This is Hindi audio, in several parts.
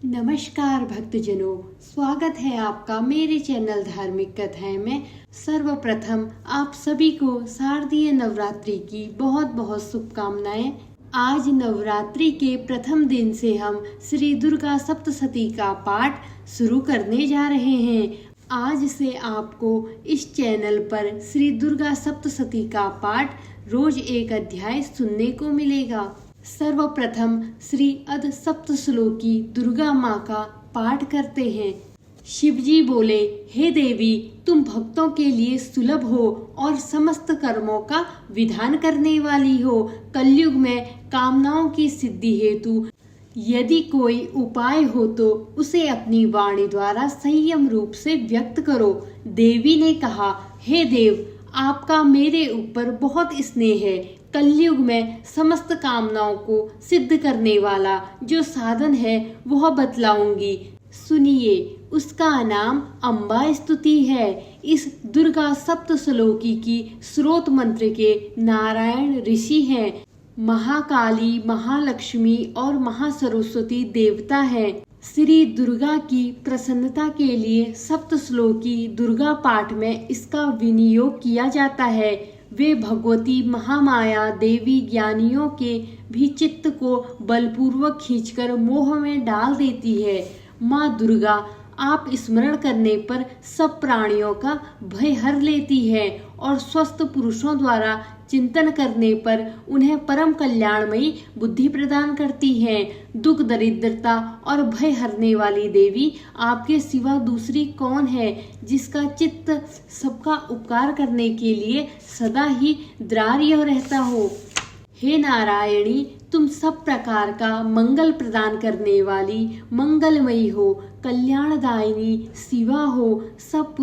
नमस्कार भक्तजनों, स्वागत है आपका मेरे चैनल धार्मिक कथाएं में। सर्वप्रथम आप सभी को शारदीय नवरात्रि की बहुत बहुत शुभकामनाएं। आज नवरात्रि के प्रथम दिन से हम श्री दुर्गा सप्तशती का पाठ शुरू करने जा रहे हैं। आज से आपको इस चैनल पर श्री दुर्गा सप्तशती का पाठ रोज एक अध्याय सुनने को मिलेगा। सर्वप्रथम श्री अध सप्तश्लोकी दुर्गा माँ का पाठ करते हैं। शिवजी बोले, हे देवी, तुम भक्तों के लिए सुलभ हो और समस्त कर्मों का विधान करने वाली हो। कलयुग में कामनाओं की सिद्धि हेतु यदि कोई उपाय हो तो उसे अपनी वाणी द्वारा संयम रूप से व्यक्त करो। देवी ने कहा, हे देव, आपका मेरे ऊपर बहुत स्नेह है। कलयुग में समस्त कामनाओं को सिद्ध करने वाला जो साधन है वह बतलाऊंगी, सुनिए। उसका नाम अम्बा स्तुति है। इस दुर्गा सप्तश्लोकी की स्रोत मंत्र के नारायण ऋषि हैं। महाकाली, महालक्ष्मी और महासरस्वती देवता है। श्री दुर्गा की प्रसन्नता के लिए सप्तश्लोकी दुर्गा पाठ में इसका विनियोग किया जाता है। वे भगवती महामाया देवी ज्ञानियों के भी चित्त को बलपूर्वक खींचकर मोह में डाल देती है। माँ दुर्गा आप स्मरण करने पर सब प्राणियों का भय हर लेती है और स्वस्थ पुरुषों द्वारा चिंतन करने पर उन्हें परम कल्याणमयी बुद्धि प्रदान करती है। दुख, दरिद्रता और भय हरने वाली देवी आपके सिवा दूसरी कौन है, जिसका चित्त सबका उपकार करने के लिए सदा ही द्रार्य रहता हो। हे नारायणी, तुम सब प्रकार का मंगल प्रदान करने वाली मंगलमयी हो, कल्याणदायिनी शिवा हो, सब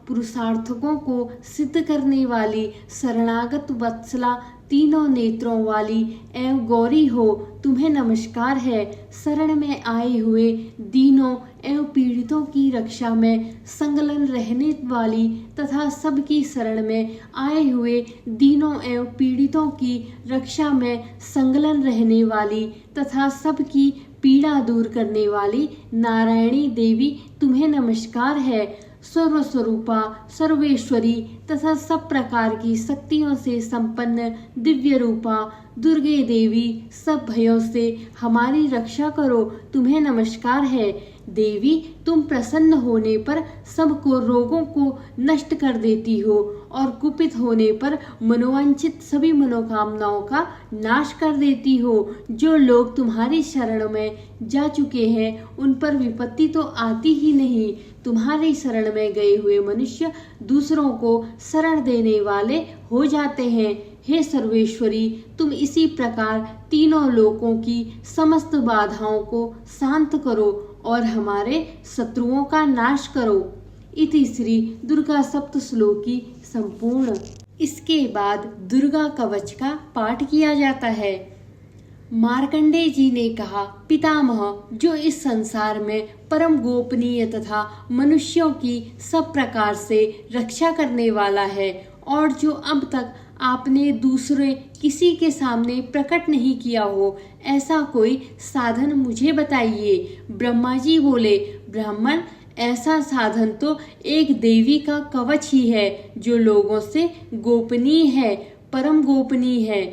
पुरुषार्थकों को सिद्ध करने वाली शरणागत वत्सला, तीनों नेत्रों वाली एवं गौरी हो। तुम्हें नमस्कार है। शरण में आए हुए दीनों एवं पीड़ितों की रक्षा में संलग्न रहने वाली तथा सबकी शरण में आए हुए दीनों एवं पीड़ितों की रक्षा में संलग्न रहने वाली तथा सबकी पीड़ा दूर करने वाली नारायणी देवी तुम्हें नमस्कार है। सर्वस्वरूपा, सर्वेश्वरी तथा सब प्रकार की शक्तियों से संपन्न दिव्य रूपा दुर्गे देवी, सब भयों से हमारी रक्षा करो, तुम्हें नमस्कार है। देवी, तुम प्रसन्न होने पर सबको रोगों को नष्ट कर देती हो और कुपित होने पर मनोवांछित सभी मनोकामनाओं का नाश कर देती हो। जो लोग तुम्हारी शरण में जा चुके हैं उन पर विपत्ति तो आती ही नहीं। तुम्हारी शरण में गए हुए मनुष्य दूसरों को शरण देने वाले हो जाते हैं। हे सर्वेश्वरी, तुम इसी प्रकार तीनों लोकों की समस्त बाधाओं को शांत करो और हमारे शत्रुओं का नाश करो। इति श्री दुर्गा सप्तश्लोकी संपूर्ण। इसके बाद दुर्गा कवच का पाठ किया जाता है। मार्कंडेय जी ने कहा, पितामह, जो इस संसार में परम गोपनीय तथा मनुष्यों की सब प्रकार से रक्षा करने वाला है और जो अब तक आपने दूसरे किसी के सामने प्रकट नहीं किया हो, ऐसा कोई साधन मुझे बताइए। ब्रह्मा जी बोले, ब्राह्मण, ऐसा साधन तो एक देवी का कवच ही है जो लोगों से गोपनीय है, परम गोपनीय है,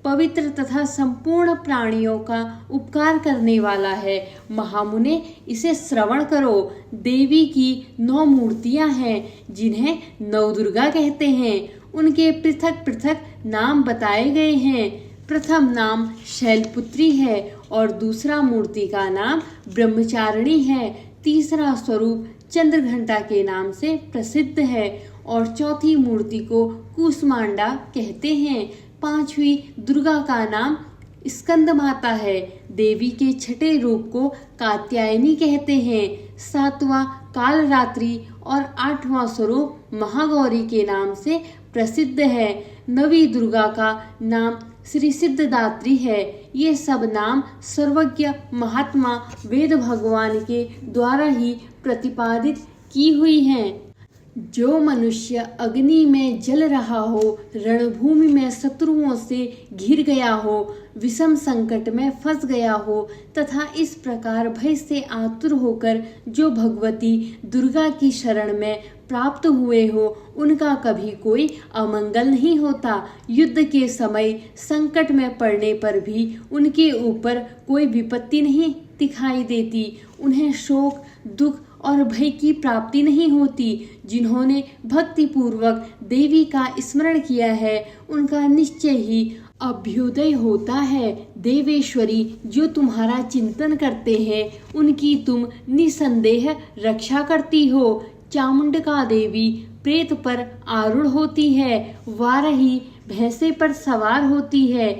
पवित्र तथा संपूर्ण प्राणियों का उपकार करने वाला है। महामुने, इसे श्रवण करो। देवी की 9 मूर्तियां हैं जिन्हें नवदुर्गा कहते हैं। उनके पृथक पृथक नाम बताए गए हैं। प्रथम नाम शैलपुत्री है और दूसरा मूर्ति का नाम ब्रह्मचारिणी है। तीसरा स्वरूप चंद्रघंटा के नाम से प्रसिद्ध है और चौथी मूर्ति को कूष्मांडा कहते हैं। पांचवी दुर्गा का नाम स्कंद माता है। देवी के छठे रूप को कात्यायनी कहते हैं। सातवां कालरात्रि और 8वां स्वरूप महागौरी के नाम से प्रसिद्ध है। नवी दुर्गा का नाम श्री सिद्धदात्री है। ये सब नाम सर्वज्ञ महात्मा वेद भगवान के द्वारा ही प्रतिपादित की हुई हैं। जो मनुष्य अग्नि में जल रहा हो, रणभूमि में शत्रुओं से घिर गया हो, विषम संकट में फंस गया हो तथा इस प्रकार भय से आतुर होकर जो भगवती दुर्गा की शरण में प्राप्त हुए हो, उनका कभी कोई अमंगल नहीं होता। युद्ध के समय संकट में पड़ने पर भी उनके ऊपर कोई विपत्ति नहीं दिखाई देती। उन्हें शोक, दुख और भय की प्राप्ति नहीं होती। जिन्होंने भक्ति पूर्वक देवी का स्मरण किया है, उनका निश्चय ही अभ्युदय होता है। देवेश्वरी, जो तुम्हारा चिंतन करते हैं, उनकी तुम निसंदेह रक्षा करती हो। चामुंडका देवी प्रेत पर आरूढ़ होती है, वाराही भैंसे पर सवार होती है,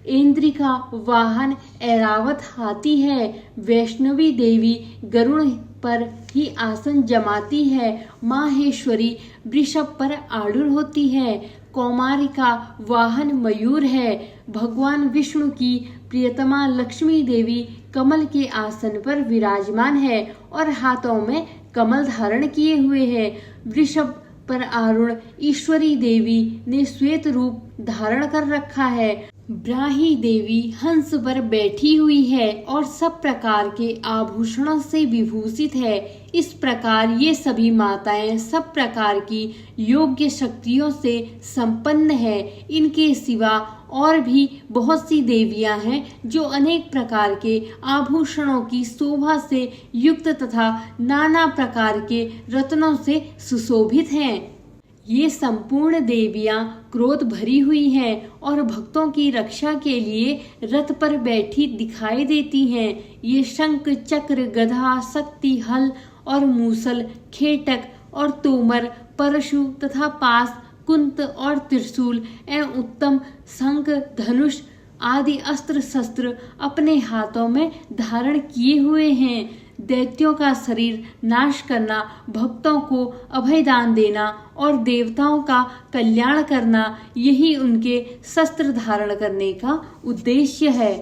इंद्रिका वाहन ऐरावत हाथी है, वैष्णवी देवी गरुड़ पर ही आसन जमाती है, माहेश्वरी वृषभ पर आरूढ़ होती है, कौमारिका वाहन मयूर है, भगवान विष्णु की प्रियतमा लक्ष्मी देवी कमल के आसन पर विराजमान है और हाथों में कमल धारण किए हुए है। वृषभ पर आरूढ़ ईश्वरी देवी ने श्वेत रूप धारण कर रखा है। ब्राही देवी हंस पर बैठी हुई है और सब प्रकार के आभूषणों से विभूषित है। इस प्रकार ये सभी माताएं सब प्रकार की योग्य शक्तियों से संपन्न है। इनके सिवा और भी बहुत सी देवियां हैं जो अनेक प्रकार के आभूषणों की शोभा से युक्त तथा नाना प्रकार के रत्नों से सुशोभित हैं। ये संपूर्ण देवियां क्रोध भरी हुई हैं और भक्तों की रक्षा के लिए रथ पर बैठी दिखाई देती हैं। ये शंख, चक्र, गदा, शक्ति, हल और मूसल, खेटक और तोमर, परशु तथा पास, कुंत और त्रिशूल एवं उत्तम शंख, धनुष आदि अस्त्र शस्त्र अपने हाथों में धारण किए हुए हैं। दैत्यों का शरीर नाश करना, भक्तों को अभयदान देना और देवताओं का कल्याण करना, यही उनके शस्त्र धारण करने का उद्देश्य है।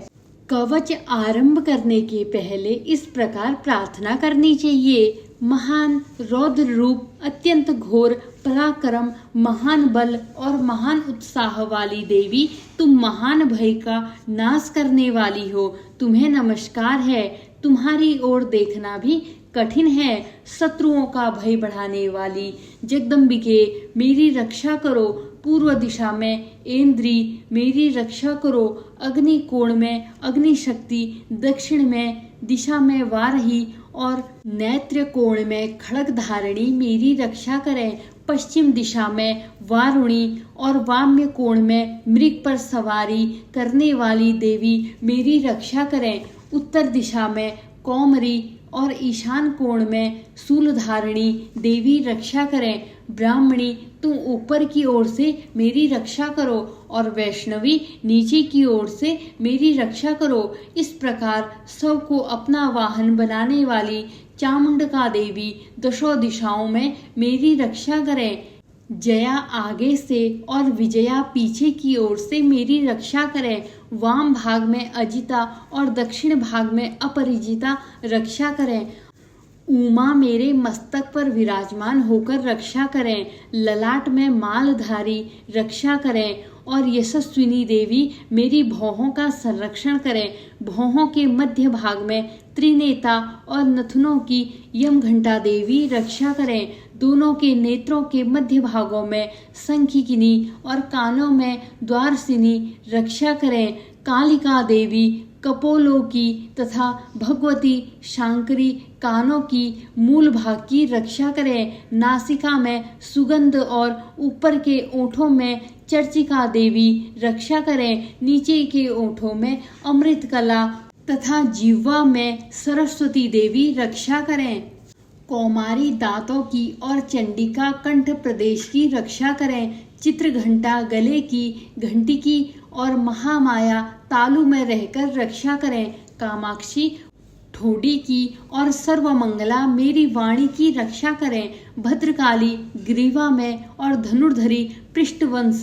कवच आरंभ करने के पहले इस प्रकार प्रार्थना करनी चाहिए। महान रौद्र रूप, अत्यंत घोर पराक्रम, महान बल और महान उत्साह वाली देवी, तुम महान भय का नाश करने वाली हो। तुम्हें नमस्कार है। तुम्हारी ओर देखना भी कठिन है। शत्रुओं का भय बढ़ाने वाली जगदम्बिके, मेरी रक्षा करो। पूर्व दिशा में इंद्री, मेरी रक्षा करो। अग्नि कोण में अग्नि शक्ति, दक्षिण में दिशा में वारही और नेत्र कोण में खड़ग धारिणी मेरी रक्षा करें। पश्चिम दिशा में वारुणी और वाम्य कोण में मृग पर सवारी करने वाली देवी मेरी रक्षा करें। उत्तर दिशा में कौमरी और ईशान कोण में शूलधारिणी देवी रक्षा करें। ब्राह्मणी, तुम ऊपर की ओर से मेरी रक्षा करो और वैष्णवी नीचे की ओर से मेरी रक्षा करो। इस प्रकार सबको अपना वाहन बनाने वाली चामुंडका देवी दशों दिशाओं में मेरी रक्षा करें। जया आगे से और विजया पीछे की ओर से मेरी रक्षा करें। वाम भाग में अजिता और दक्षिण भाग में अपरिजिता रक्षा करें। उमा मेरे मस्तक पर विराजमान होकर रक्षा करें। ललाट में मालधारी रक्षा करें और यशस्विनी देवी मेरी भौहों का संरक्षण करें। भौहों के मध्य भाग में त्रिनेता और नथुनों की यमघंटा देवी रक्षा करें। दोनों के नेत्रों के मध्य भागों में संखिकिनी और कानों में द्वारसिनी रक्षा करें। कालिका देवी कपोलों की तथा भगवती शांकरी कानों की मूल भाग की रक्षा करें। नासिका में सुगंध और ऊपर के ओठों में चर्चिका देवी रक्षा करें। नीचे के ओठों में अमृत कला तथा जिह्वा में सरस्वती देवी रक्षा करें। कौमारी दांतों की और चंडिका कंठ प्रदेश की रक्षा करें। चित्रघंटा गले की घंटी की और महामाया तालु में रहकर रक्षा करें। कामाक्षी ठोडी की और सर्वमंगला मेरी वाणी की रक्षा करें। भद्रकाली ग्रीवा में और धनुर्धरी पृष्ठवंश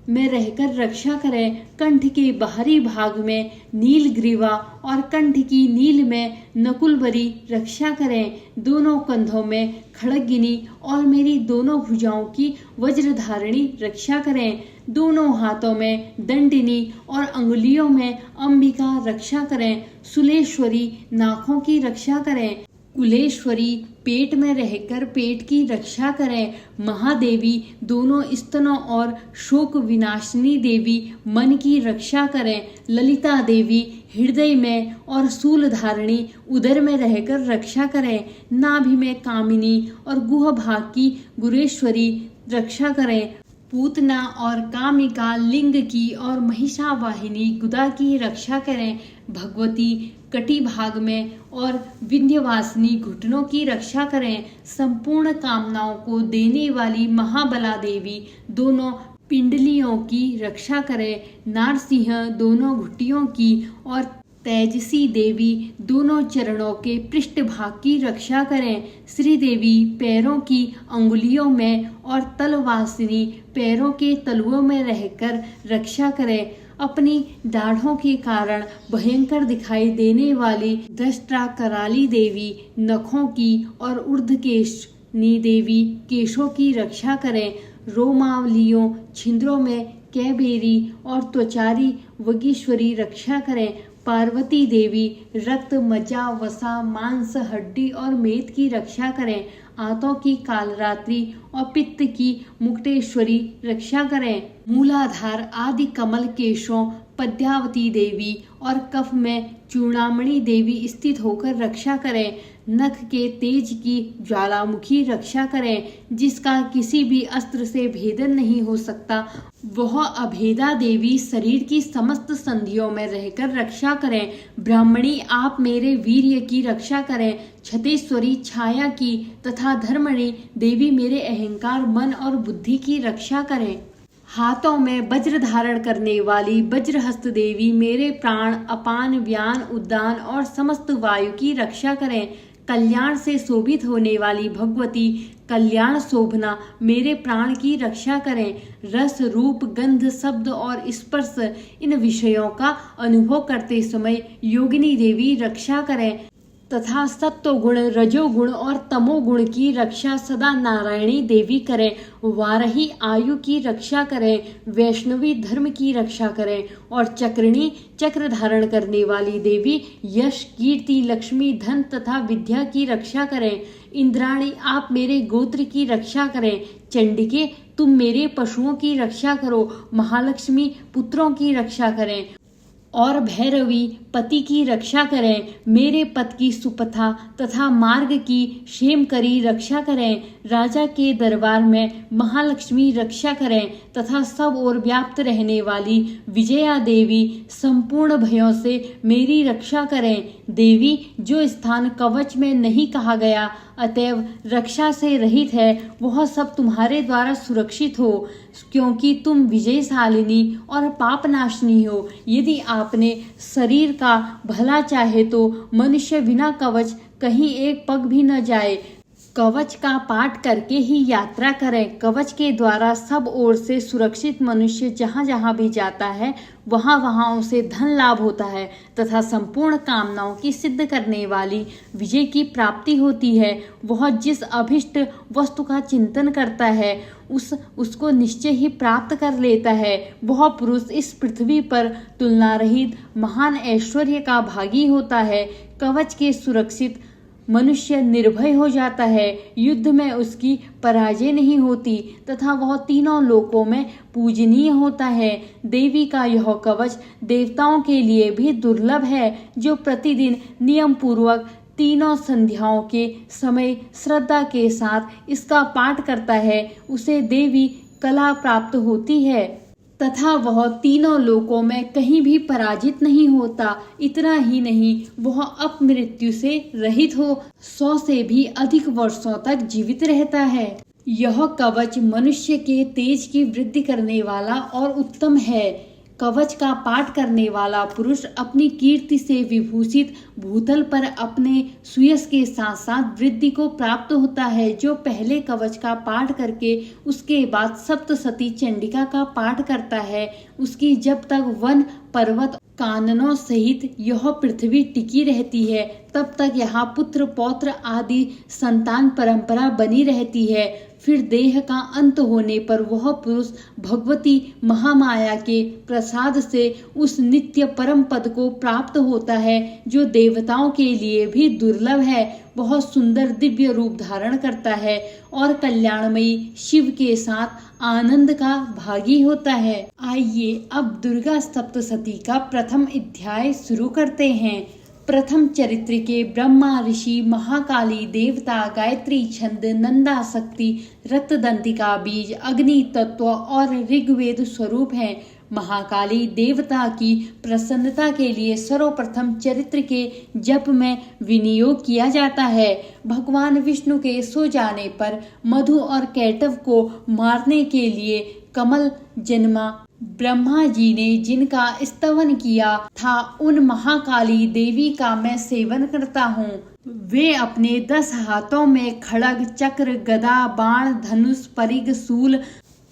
में रहकर रक्षा करें। कंठ के बाहरी भाग में नीलग्रीवा और कंठ की नील में नकुलबरी रक्षा करें। दोनों कंधों में खड़गगिनी और मेरी दोनों भुजाओं की वज्रधारिणी रक्षा करें। दोनों हाथों में दंडिनी और अंगुलियों में अंबिका रक्षा करें। सुलेश्वरी नाकों की रक्षा करें। कुलेश्वरी पेट में रहकर पेट की रक्षा करें। महादेवी दोनों स्तनों और शोक विनाशिनी देवी मन की रक्षा करें। ललिता देवी हृदय में और शूलधारिणी उदर में रहकर रक्षा करें। नाभि में कामिनी और गुह भाग की गुरेश्वरी रक्षा करें। पूतना और कामिका लिंग की और महिषावाहिनी गुदा की रक्षा करें। भगवती कटी भाग में और विंध्यवासिनी घुटनों की रक्षा करें। संपूर्ण कामनाओं को देने वाली महाबला देवी दोनों पिंडलियों की रक्षा करें। नारसिंह दोनों घुटियों की और तेजसी देवी दोनों चरणों के पृष्ठ भाग की रक्षा करें। श्रीदेवी पैरों की अंगुलियों में और तलवासिनी पैरों के तलुओं में रहकर रक्षा करें। अपनी दाढ़ों के कारण भयंकर दिखाई देने वाली दृष्टा कराली देवी नखों की और ऊर्ध्वकेशनी देवी केशों की रक्षा करें। रोमावलियों छिंद्रों में कैबेरी और त्वचारी वगीश्वरी रक्षा करें। पार्वती देवी रक्त मज्जा वसा मांस हड्डी और मेद की रक्षा करें। आंतों की कालरात्रि और पित्त की मुक्तेश्वरी रक्षा करें। मूलाधार आदि कमल केशों पद्यावती देवी और कफ में चूड़ामणि देवी स्थित होकर रक्षा करें। नख के तेज की ज्वालामुखी रक्षा करें। जिसका किसी भी अस्त्र से भेदन नहीं हो सकता वह अभेदा देवी शरीर की समस्त संधियों में रहकर रक्षा करें। ब्राह्मणी आप मेरे वीर्य की रक्षा करें। छतेश्वरी छाया की तथा धर्मणी देवी मेरे अहंकार मन और बुद्धि की रक्षा करें। हाथों में वज्र धारण करने वाली वज्रहस्त देवी मेरे प्राण अपान व्यान उद्दान और समस्त वायु की रक्षा करें। कल्याण से शोभित होने वाली भगवती कल्याण शोभना मेरे प्राण की रक्षा करें। रस रूप गंध शब्द और स्पर्श इन विषयों का अनुभव करते समय योगिनी देवी रक्षा करें तथा सत्वगुण रजोगुण और तमोगुण की रक्षा सदा नारायणी देवी करें। वारही आयु की रक्षा करें। वैष्णवी धर्म की रक्षा करें और चक्रिणी चक्र धारण करने वाली देवी यश कीर्ति लक्ष्मी धन तथा विद्या की रक्षा करें। इंद्राणी आप मेरे गोत्र की रक्षा करें। चंडिके तुम मेरे पशुओं की रक्षा करो। महालक्ष्मी पुत्रों की रक्षा करें और भैरवी पति की रक्षा करें। मेरे पद की सुपथा तथा मार्ग की क्षेमकरी रक्षा करें। राजा के दरबार में महालक्ष्मी रक्षा करें तथा सब ओर व्याप्त रहने वाली विजया देवी संपूर्ण भयों से मेरी रक्षा करें। देवी जो स्थान कवच में नहीं कहा गया अतएव रक्षा से रहित है वह सब तुम्हारे द्वारा सुरक्षित हो क्योंकि तुम विजयशालिनी और पापनाशनी हो। यदि आपने शरीर का भला चाहे तो मनुष्य बिना कवच कहीं एक पग भी न जाए। कवच का पाठ करके ही यात्रा करें। कवच के द्वारा सब ओर से सुरक्षित मनुष्य जहाँ जहाँ भी जाता है वहाँ वहाँ उसे धन लाभ होता है तथा संपूर्ण कामनाओं की सिद्ध करने वाली विजय की प्राप्ति होती है। वह जिस अभिष्ट वस्तु का चिंतन करता है उसको निश्चय ही प्राप्त कर लेता है। वह पुरुष इस पृथ्वी पर तुलना रहित महान ऐश्वर्य का भागी होता है। कवच के सुरक्षित मनुष्य निर्भय हो जाता है। युद्ध में उसकी पराजय नहीं होती तथा वह तीनों लोकों में पूजनीय होता है। देवी का यह कवच देवताओं के लिए भी दुर्लभ है। जो प्रतिदिन नियम पूर्वक तीनों संध्याओं के समय श्रद्धा के साथ इसका पाठ करता है उसे देवी कला प्राप्त होती है तथा वह तीनों लोकों में कहीं भी पराजित नहीं होता। इतना ही नहीं वह अपमृत्यु से रहित हो 100 से भी अधिक वर्षों तक जीवित रहता है। यह कवच मनुष्य के तेज की वृद्धि करने वाला और उत्तम है। कवच का पाठ करने वाला पुरुष अपनी कीर्ति से विभूषित भूतल पर अपने सुयश के साथ साथ वृद्धि को प्राप्त होता है। जो पहले कवच का पाठ करके उसके बाद सप्तशती चंडिका का पाठ करता है, उसकी जब तक वन पर्वत काननों सहित यह पृथ्वी टिकी रहती है, तब तक यहाँ पुत्र पौत्र आदि संतान परंपरा बनी रहती है। फिर देह का अंत होने पर वह पुरुष भगवती महामाया के प्रसाद से उस नित्य परम पद को प्राप्त होता है, जो देवताओं के लिए भी दुर्लभ है। बहुत सुंदर दिव्य रूप धारण करता है और कल्याणमयी शिव के साथ आनंद का भागी होता है। आइए अब दुर्गा सप्तशती का प्रथम अध्याय शुरू करते हैं। प्रथम चरित्र के ब्रह्मा ऋषि, महाकाली देवता, गायत्री छंद, नंदा शक्ति, रक्तदंतिका बीज, अग्नि तत्व और ऋग्वेद स्वरूप हैं। महाकाली देवता की प्रसन्नता के लिए सर्वप्रथम चरित्र के जप में विनियोग किया जाता है। भगवान विष्णु के सो जाने पर मधु और कैटव को मारने के लिए कमल जन्मा ब्रह्मा जी ने जिनका स्तवन किया था, उन महाकाली देवी का मैं सेवन करता हूँ। वे अपने 10 हाथों में खड्ग, चक्र, गदा, बाण, धनुष, परिघ, शूल,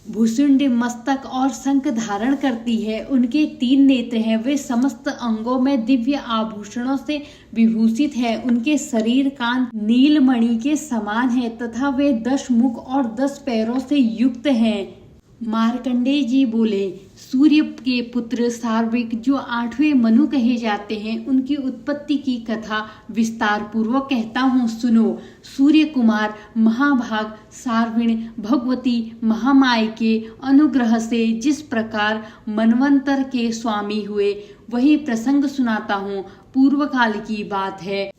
भूसुंड, मस्तक और शंख धारण करती है। उनके 3 नेत्र हैं। वे समस्त अंगों में दिव्य आभूषणों से विभूषित है। उनके शरीर कांत नीलमणि के समान है तथा वे 10 मुख और 10 पैरों से युक्त हैं। मार्कंडेय जी बोले, सूर्य के पुत्र सार्विक जो 8वें मनु कहे जाते हैं, उनकी उत्पत्ति की कथा विस्तार पूर्वक कहता हूँ, सुनो। सूर्य कुमार महाभाग सार्विण भगवती महामाया के अनुग्रह से जिस प्रकार मनवंतर के स्वामी हुए, वही प्रसंग सुनाता हूँ। पूर्व काल की बात है।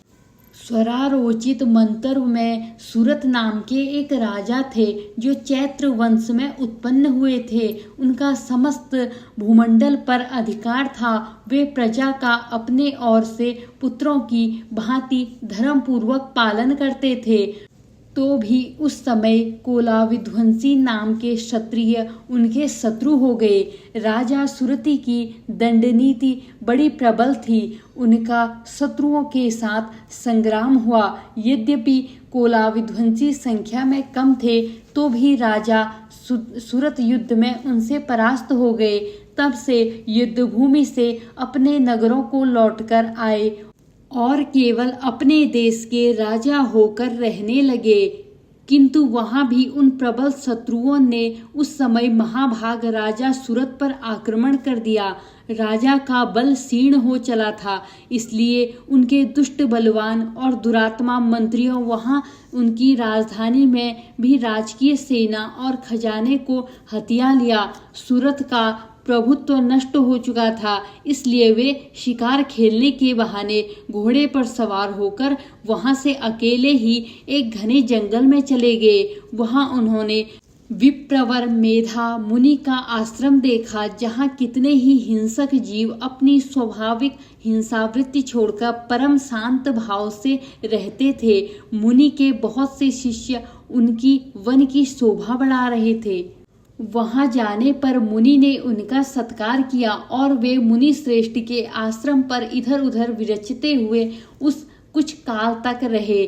स्वरारोचित मंत्र में सूरत नाम के एक राजा थे, जो चैत्र वंश में उत्पन्न हुए थे। उनका समस्त भूमंडल पर अधिकार था। वे प्रजा का अपने ओर से पुत्रों की भांति धर्म पूर्वक पालन करते थे। तो भी उस समय कोलाविध्वंसी नाम के क्षत्रिय उनके शत्रु हो गए। राजा सुरति की दंडनीति बड़ी प्रबल थी। उनका शत्रुओं के साथ संग्राम हुआ। यद्यपि कोलाविध्वंसी संख्या में कम थे, तो भी राजा सुरत युद्ध में उनसे परास्त हो गए। तब से युद्ध भूमि से अपने नगरों को लौटकर आए और केवल अपने देश के राजा होकर रहने लगे। किंतु वहां भी उन प्रबल शत्रुओं ने उस समय महाभाग राजा सूरत पर आक्रमण कर दिया। राजा का बल क्षीण हो चला था, इसलिए उनके दुष्ट बलवान और दुरात्मा मंत्रियों वहां उनकी राजधानी में भी राजकीय सेना और खजाने को हथिया लिया। सूरत का प्रभुत्व नष्ट हो चुका था, इसलिए वे शिकार खेलने के बहाने घोड़े पर सवार होकर वहां से अकेले ही एक घने जंगल में चले गए। वहां उन्होंने विप्रवर मेधा मुनि का आश्रम देखा, जहां कितने ही हिंसक जीव अपनी स्वाभाविक हिंसावृत्ति छोड़कर परम शांत भाव से रहते थे। मुनि के बहुत से शिष्य उनकी वन की शोभा बढ़ा रहे थे। वहां जाने पर मुनि ने उनका सत्कार किया और वे मुनि श्रेष्ठ के आश्रम पर इधर उधर विचरते हुए कुछ काल तक रहे।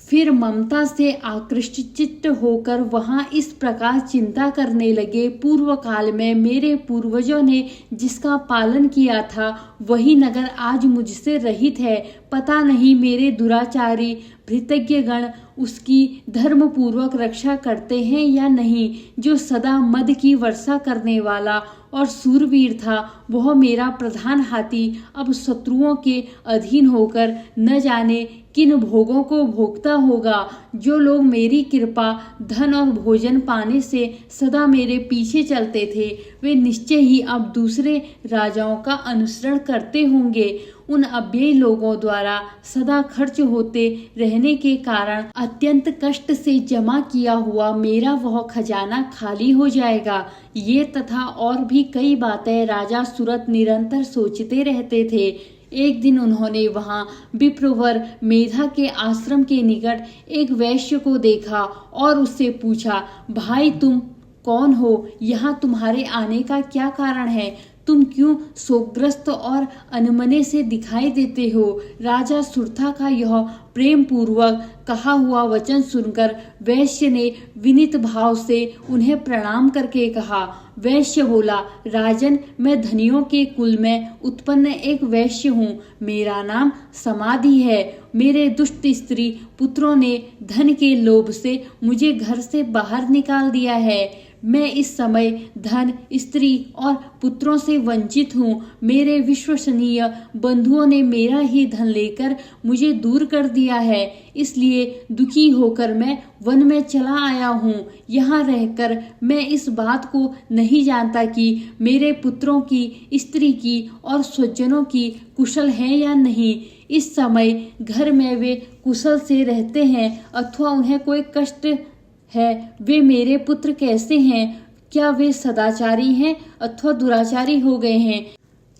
फिर ममता से आकृष्ट होकर वहां इस प्रकार चिंता करने लगे, पूर्व काल में मेरे पूर्वजों ने जिसका पालन किया था, वही नगर आज मुझसे रहित है। पता नहीं मेरे दुराचारी भृतज्ञ गण उसकी धर्म पूर्वक रक्षा करते हैं या नहीं। जो सदा मद की वर्षा करने वाला और सूरवीर था, वह मेरा प्रधान हाथी अब शत्रुओं के अधीन होकर न जाने किन भोगों को भोगता होगा। जो लोग मेरी कृपा, धन और भोजन पाने से सदा मेरे पीछे चलते थे, वे निश्चय ही अब दूसरे राजाओं का अनुसरण करते होंगे। उन अव्ययी लोगों द्वारा सदा खर्च होते रहने के कारण अत्यंत कष्ट से जमा किया हुआ मेरा वह खजाना खाली हो जाएगा। ये तथा और भी कई बातें राजा सूरत निरंतर सोचते रहते थे। एक दिन उन्होंने वहां विप्रवर मेधा के आश्रम के निकट एक वैश्य को देखा और उससे पूछा, भाई तुम कौन हो? यहाँ तुम्हारे आने का क्या कारण है? तुम क्यों शोकग्रस्त और अनमने से दिखाई देते हो? राजा सुरथा का यह प्रेम पूर्वक कहा हुआ वचन सुनकर वैश्य ने विनीत भाव से उन्हें प्रणाम करके कहा। वैश्य बोला, राजन, मैं धनियों के कुल में उत्पन्न एक वैश्य हूँ। मेरा नाम समाधि है। मेरे दुष्ट स्त्री पुत्रों ने धन के लोभ से मुझे घर से बाहर निकाल दिया है। मैं इस समय धन, स्त्री और पुत्रों से वंचित हूँ। मेरे विश्वसनीय बंधुओं ने मेरा ही धन लेकर मुझे दूर कर दिया है। इसलिए दुखी होकर मैं वन में चला आया हूँ। यहाँ रहकर मैं इस बात को नहीं जानता कि मेरे पुत्रों की, स्त्री की और स्वजनों की कुशल है या नहीं। इस समय घर में वे कुशल से रहते हैं अथवा उन्हें कोई कष्ट है। वे मेरे पुत्र कैसे हैं? क्या वे सदाचारी हैं अथवा दुराचारी हो गए हैं?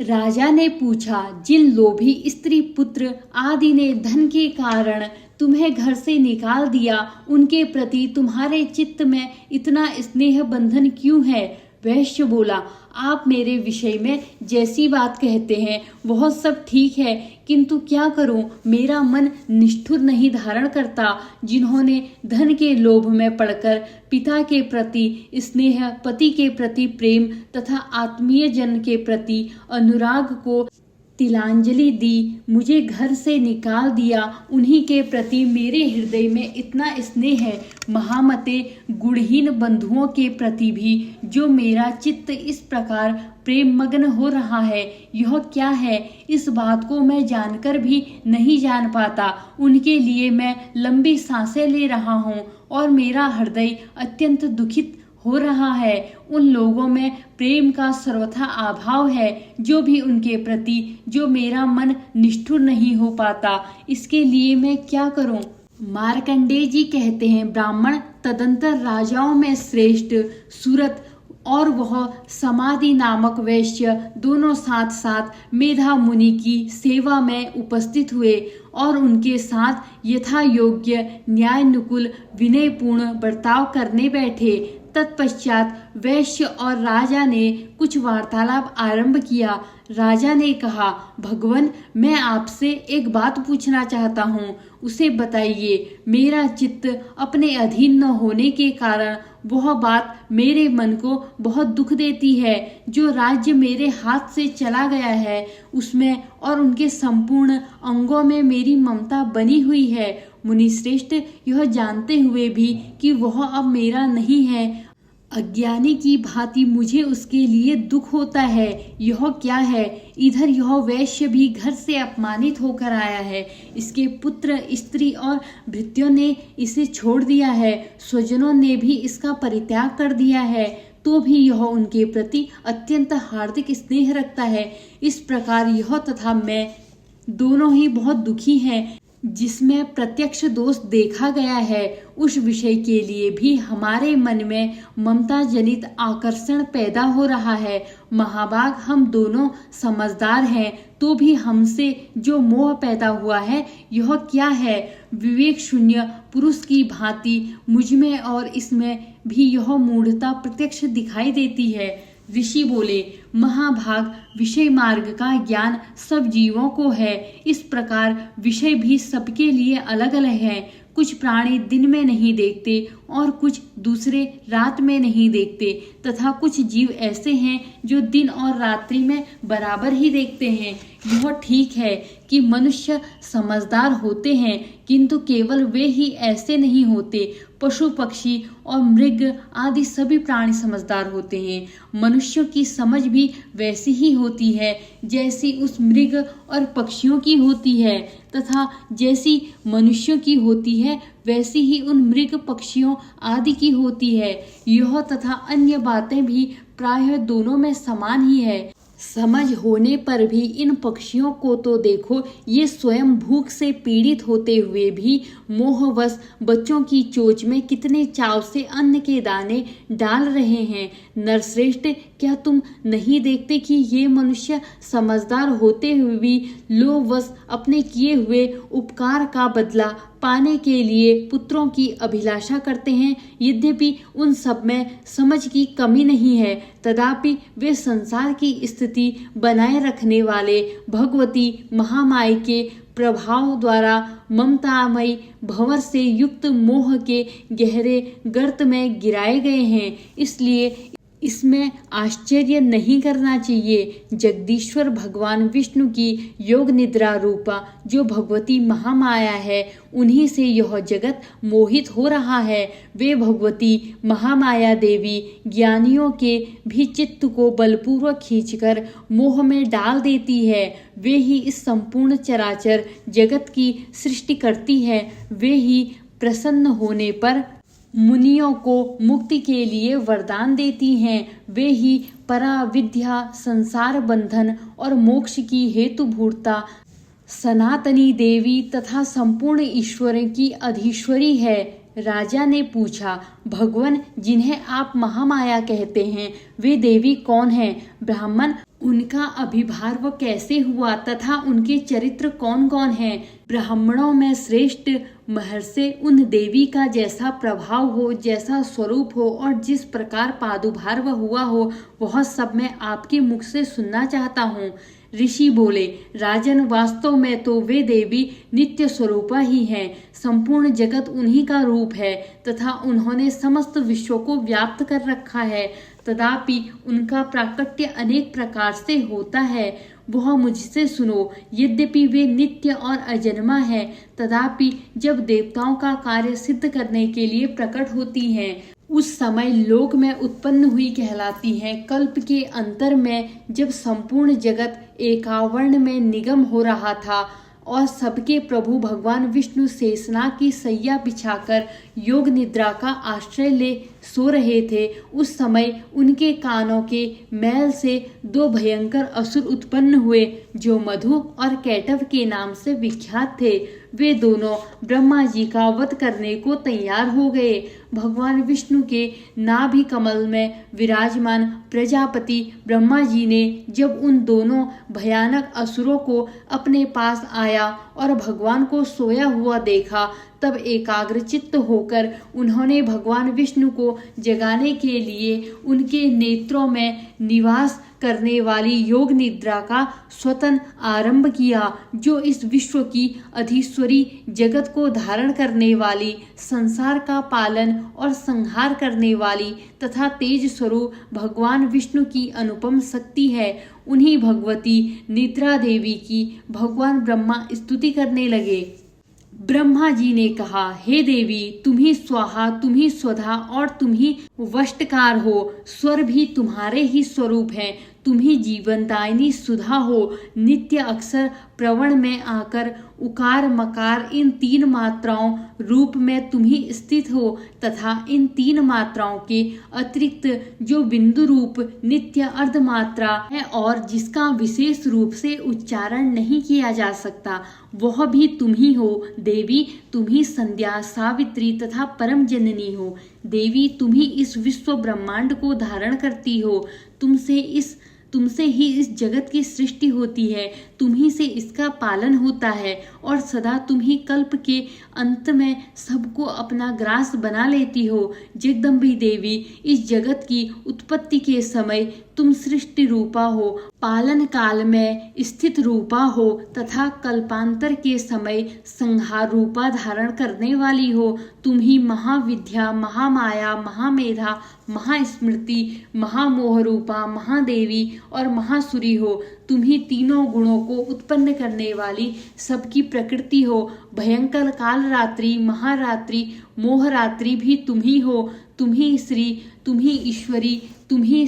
राजा ने पूछा। जिन लोभी स्त्री पुत्र आदि ने धन के कारण तुम्हें घर से निकाल दिया, उनके प्रति तुम्हारे चित्त में इतना स्नेह बंधन क्यों है? वैश्य बोला, आप मेरे विषय में जैसी बात कहते हैं वह सब ठीक है, किंतु क्या करूं, मेरा मन निष्ठुर नहीं धारण करता। जिन्होंने धन के लोभ में पड़कर पिता के प्रति स्नेह, पति के प्रति प्रेम तथा आत्मीय जन के प्रति अनुराग को तिलांजलि दी, मुझे घर से निकाल दिया, उन्हीं के प्रति मेरे हृदय में इतना स्नेह है। महामते, गुणहीन बंधुओं के प्रति भी जो मेरा चित्त इस प्रकार प्रेम मग्न हो रहा है, यह क्या है? इस बात को मैं जानकर भी नहीं जान पाता। उनके लिए मैं लंबी सांसें ले रहा हूँ और मेरा हृदय अत्यंत दुखित हो रहा है। उन लोगों में प्रेम का सर्वथा अभाव है जो भी उनके प्रति, जो मेरा मन निष्ठुर नहीं हो पाता। इसके लिए मैं क्या करूं? मार्कंडेय जी कहते हैं, ब्राह्मण तदंतर राजाओं में श्रेष्ठ सूरत और वह समाधि नामक वैश्य दोनों साथ साथ मेधा मुनि की सेवा में उपस्थित हुए और उनके साथ यथा योग्य न्यायानुकूल विनयपूर्ण बर्ताव करने बैठे। तत्पश्चात वैश्य और राजा ने कुछ वार्तालाप आरंभ किया। राजा ने कहा, भगवन, मैं आपसे एक बात पूछना चाहता हूँ, उसे बताइए। मेरा चित्त अपने अधीन न होने के कारण वह बात मेरे मन को बहुत दुख देती है। जो राज्य मेरे हाथ से चला गया है उसमें और उनके संपूर्ण अंगों में मेरी ममता बनी हुई है। मुनिश्रेष्ठ, यह जानते हुए भी कि वह अब मेरा नहीं है, अज्ञानी की भांति मुझे उसके लिए दुख होता है। यह क्या है? इधर यह वैश्य भी घर से अपमानित होकर आया है। इसके पुत्र, स्त्री और भृत्यों ने इसे छोड़ दिया है। स्वजनों ने भी इसका परित्याग कर दिया है, तो भी यह उनके प्रति अत्यंत हार्दिक स्नेह रखता है। इस प्रकार यह तथा मैं दोनों ही बहुत दुखी हैं। जिसमें प्रत्यक्ष दोष देखा गया है उस विषय के लिए भी हमारे मन में ममता जनित आकर्षण पैदा हो रहा है। महाभाग, हम दोनों समझदार हैं, तो भी हमसे जो मोह पैदा हुआ है यह क्या है? विवेक शून्य पुरुष की भांति मुझ में और इसमें भी यह मूढ़ता प्रत्यक्ष दिखाई देती है। ऋषि बोले, महाभाग, विषय मार्ग का ज्ञान सब जीवों को है। इस प्रकार विषय भी सबके लिए अलग अलग है। कुछ प्राणी दिन में नहीं देखते और कुछ दूसरे रात में नहीं देखते, तथा कुछ जीव ऐसे हैं जो दिन और रात्रि में बराबर ही देखते हैं। यह ठीक है कि मनुष्य समझदार होते हैं, किंतु केवल वे ही ऐसे नहीं होते। पशु, पक्षी और मृग आदि सभी प्राणी समझदार होते हैं। मनुष्यों की समझ भी वैसी ही होती है जैसी उस मृग और पक्षियों की होती है, तथा जैसी मनुष्यों की होती है वैसी ही उन मृग, पक्षियों आदि की होती है। यह तथा अन्य बातें भी प्रायः दोनों में समान ही है। समझ होने पर भी इन पक्षियों को तो देखो, ये स्वयं भूख से पीड़ित होते हुए भी मोहवश बच्चों की चोंच में कितने चाव से अन्न के दाने डाल रहे हैं। नरश्रेष्ठ, क्या तुम नहीं देखते कि ये मनुष्य समझदार होते हुए भी लोभवश अपने किए हुए उपकार का बदला पाने के लिए पुत्रों की अभिलाषा करते हैं। यद्यपि उन सब में समझ की कमी नहीं है, तथापि वे संसार की स्थिति बनाए रखने वाले भगवती महामाया के प्रभाव द्वारा ममतामयी भंवर से युक्त मोह के गहरे गर्त में गिराए गए हैं। इसलिए इसमें आश्चर्य नहीं करना चाहिए। जगदीश्वर भगवान विष्णु की योग निद्रा रूपा जो भगवती महामाया है, उन्हीं से यह जगत मोहित हो रहा है। वे भगवती महामाया देवी ज्ञानियों के भी चित्त को बलपूर्वक खींचकर मोह में डाल देती है। वे ही इस संपूर्ण चराचर जगत की सृष्टि करती है। वे ही प्रसन्न होने पर मुनियों को मुक्ति के लिए वरदान देती हैं। वे ही पराविद्या, संसार बंधन और मोक्ष की हेतुभूता सनातनी देवी तथा संपूर्ण ईश्वर की अधीश्वरी है। राजा ने पूछा, भगवान जिन्हें आप महामाया कहते हैं, वे देवी कौन हैं? ब्राह्मण, उनका अभिभाव कैसे हुआ तथा उनके चरित्र कौन कौन हैं? ब्राह्मणों में श्रेष्ठ महर्षि उन देवी का जैसा प्रभाव हो, जैसा स्वरूप हो और जिस प्रकार प्रादुर्भाव हुआ हो, वह सब मैं आपके मुख से सुनना चाहता हूँ। ऋषि बोले, राजन, वास्तव में तो वे देवी नित्य स्वरूपा ही हैं। संपूर्ण जगत उन्हीं का रूप है तथा उन्होंने समस्त विश्व को व्याप्त कर रखा है। तथापि उनका प्राकट्य अनेक प्रकार से होता है, वह मुझसे सुनो। यद्यपि वे नित्य और अजन्मा है, तथापि जब देवताओं का कार्य सिद्ध करने के लिए प्रकट होती हैं, उस समय लोक में उत्पन्न हुई कहलाती हैं। कल्प के अंतर में जब संपूर्ण जगत एकावर्ण में निगम हो रहा था और सबके प्रभु भगवान विष्णु शेषनाग की सैया बिछाकर योग निद्रा का आश्रय ले सो रहे थे, उस समय उनके कानों के मैल से दो भयंकर असुर उत्पन्न हुए जो मधु और कैटव के नाम से विख्यात थे। वे दोनों ब्रह्मा जी का वध करने को तैयार हो गए। भगवान विष्णु के नाभि कमल में विराजमान प्रजापति ब्रह्मा जी ने जब उन दोनों भयानक असुरों को अपने पास आया और भगवान को सोया हुआ देखा, तब एकाग्रचित्त होकर उन्होंने भगवान विष्णु को जगाने के लिए उनके नेत्रों में निवास करने वाली योग निद्रा का स्वतः आरंभ किया, जो इस विश्व की अधीश्वरी, जगत को धारण करने वाली, संसार का पालन और संहार करने वाली तथा तेज स्वरूप भगवान विष्णु की अनुपम शक्ति है। उन्हीं भगवती निद्रा देवी की भगवान ब्रह्मा स्तुति करने लगे। ब्रह्मा जी ने कहा, हे देवी, तुम ही स्वाहा, तुम ही स्वधा और तुम ही वष्टकार हो। स्वर भी तुम्हारे ही स्वरूप हैं। तुम ही जीवनदायिनी सुधा हो। नित्य अक्षर प्रवण में आकर उकार मकार इन तीन मात्राओं रूप में तुम ही स्थित हो तथा इन तीन मात्राओं के अतिरिक्त जो बिंदु रूप नित्य अर्ध मात्रा है और जिसका विशेष रूप से उच्चारण नहीं किया जा सकता, वह भी तुम ही हो। देवी, तुम ही संध्या, सावित्री तथा परम जननी हो। देवी, तुम ही इस विश्व ब्रह्मांड को धारण करती हो। तुमसे ही इस जगत की सृष्टि होती है, तुम ही से इसका पालन होता है और सदा तुम ही कल्प के अंत में सबको अपना ग्रास बना लेती हो। जगदम्बी देवी, इस जगत की उत्पत्ति के समय तुम सृष्टि रूपा हो, पालन काल में स्थित रूपा हो तथा कल्पांतर के समय संहार रूपा धारण करने वाली हो। तुम ही महाविद्या, महामाया, महामेधा, महास्मृति, महामोह रूपा, महादेवी और महासुरी हो। तुम ही तीनों गुणों को उत्पन्न करने वाली सबकी प्रकृति हो। भयंकर काल रात्रि, महारात्रि, मोहरात्रि भी तुम ही हो। तुम ही श्री, तुम ही ईश्वरी, तुम ही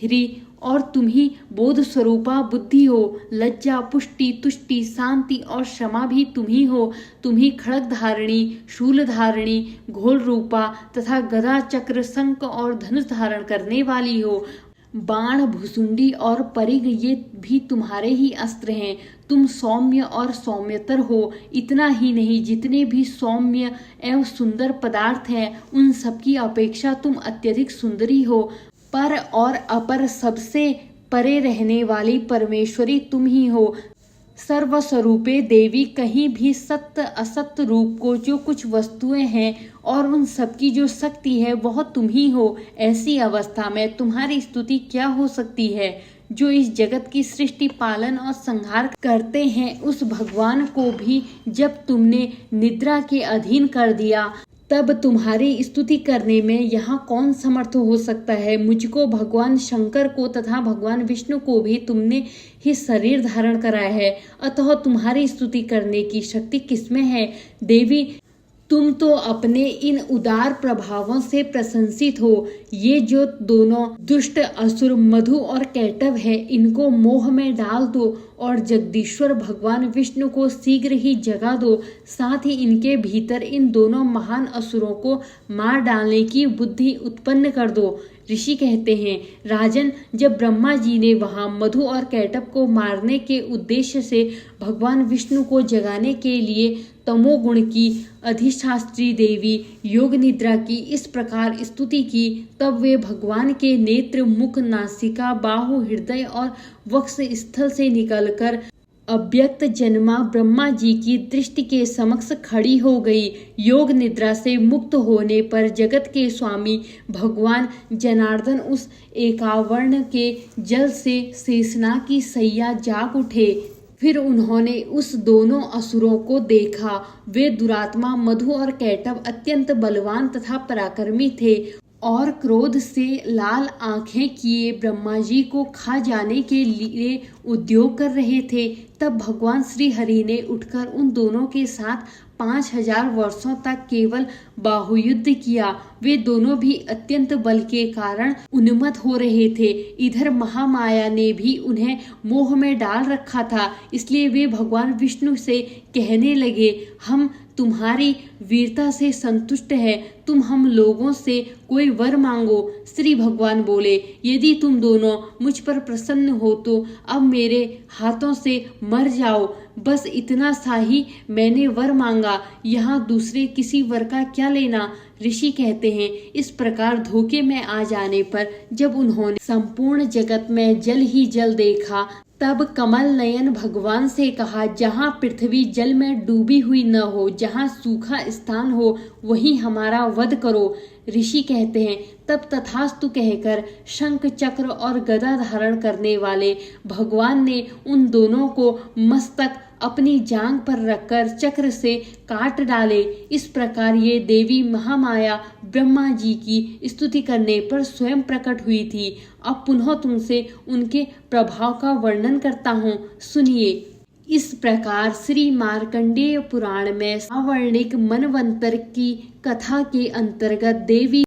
ह्री और तुम ही बोध स्वरूपा बुद्धि हो। लज्जा, पुष्टि, तुष्टि, शांति और क्षमा भी तुम ही हो। तुम ही खड़ग धारणी, शूल धारणी, घोल रूपा तथा गदा, चक्र, शंख और धनुष धारण करने वाली हो। बाण, भुसुंडी और परिग ये भी तुम्हारे ही अस्त्र हैं। तुम सौम्य और सौम्यतर हो। इतना ही नहीं, जितने भी सौम्य एवं सुंदर पदार्थ हैं, उन सबकी अपेक्षा तुम अत्यधिक सुंदरी हो। पर और अपर सबसे परे रहने वाली परमेश्वरी तुम ही हो। सर्वस्वरूपे देवी कहीं भी सत्य असत्य रूप को जो कुछ वस्तुएं हैं और उन सबकी जो शक्ति है वह तुम ही हो। ऐसी अवस्था में तुम्हारी स्तुति क्या हो सकती है? जो इस जगत की सृष्टि पालन और संहार करते हैं उस भगवान को भी जब तुमने निद्रा के अधीन कर दिया तब तुम्हारी स्तुति करने में यहाँ कौन समर्थ हो सकता है? मुझको, भगवान शंकर को तथा भगवान विष्णु को भी तुमने ही शरीर धारण कराया है, अतः तुम्हारी स्तुति करने की शक्ति किसमें है? देवी, तुम तो अपने इन उदार प्रभावों से प्रशंसित हो। ये जो दोनों दुष्ट असुर मधु और कैटव है, इनको मोह में डाल दो और जगदीश्वर भगवान विष्णु को शीघ्र ही जगा दो। साथ ही इनके भीतर इन दोनों महान असुरों को मार डालने की बुद्धि उत्पन्न कर दो। ऋषि कहते हैं, राजन, जब ब्रह्मा जी ने वहां मधु और कैटव को मारने के उद्देश्य से भगवान विष्णु को जगाने के लिए तमोगुण की अधिष्ठात्री देवी योग निद्रा की इस प्रकार स्तुति की, तब वे भगवान के नेत्र, मुख, नासिका, बाहु, हृदय और वक्ष स्थल से निकलकर अव्यक्त जन्मा ब्रह्मा जी की दृष्टि के समक्ष खड़ी हो गई। योग निद्रा से मुक्त होने पर जगत के स्वामी भगवान जनार्दन उस एकावर्ण के जल से शेषनाग की सैया जाग उठे। फिर उन्होंने उस दोनों असुरों को देखा। वे दुरात्मा मधु और कैटव अत्यंत बलवान तथा पराक्रमी थे और क्रोध से लाल आंखें किए ब्रह्मा जी को खा जाने के लिए उद्योग कर रहे थे। तब भगवान श्री हरि ने उठकर उन दोनों के साथ 5000 वर्षों तक केवल बाहुयुद्ध किया। वे दोनों भी अत्यंत बल के कारण उन्मत्त हो रहे थे। इधर महामाया ने भी उन्हें मोह में डाल रखा था, इसलिए वे भगवान विष्णु से कहने लगे, हम तुम्हारी वीरता से संतुष्ट है, तुम हम लोगों से कोई वर मांगो। श्री भगवान बोले, यदि तुम दोनों मुझ पर प्रसन्न हो तो अब मेरे हाथों से मर जाओ। बस इतना सा ही मैंने वर मांगा, यहाँ दूसरे किसी वर का क्या लेना। ऋषि कहते हैं, इस प्रकार धोखे में आ जाने पर जब उन्होंने संपूर्ण जगत में जल ही जल देखा, तब कमल नयन भगवान से कहा, जहाँ पृथ्वी जल में डूबी हुई न हो, जहाँ सूखा स्थान हो, वहीं हमारा वध करो। ऋषि कहते हैं, तब तथास्तु कहकर शंख, चक्र और गदा धारण करने वाले भगवान ने उन दोनों को मस्तक अपनी जांघ पर रखकर चक्र से काट डाले। इस प्रकार ये देवी महामाया ब्रह्मा जी की स्तुति करने पर स्वयं प्रकट हुई थी। अब पुनः तुमसे उनके प्रभाव का वर्णन करता हूँ, सुनिए। इस प्रकार श्री मार्कंडेय पुराण में सावर्णिक मनवंतर की कथा के अंतर्गत देवी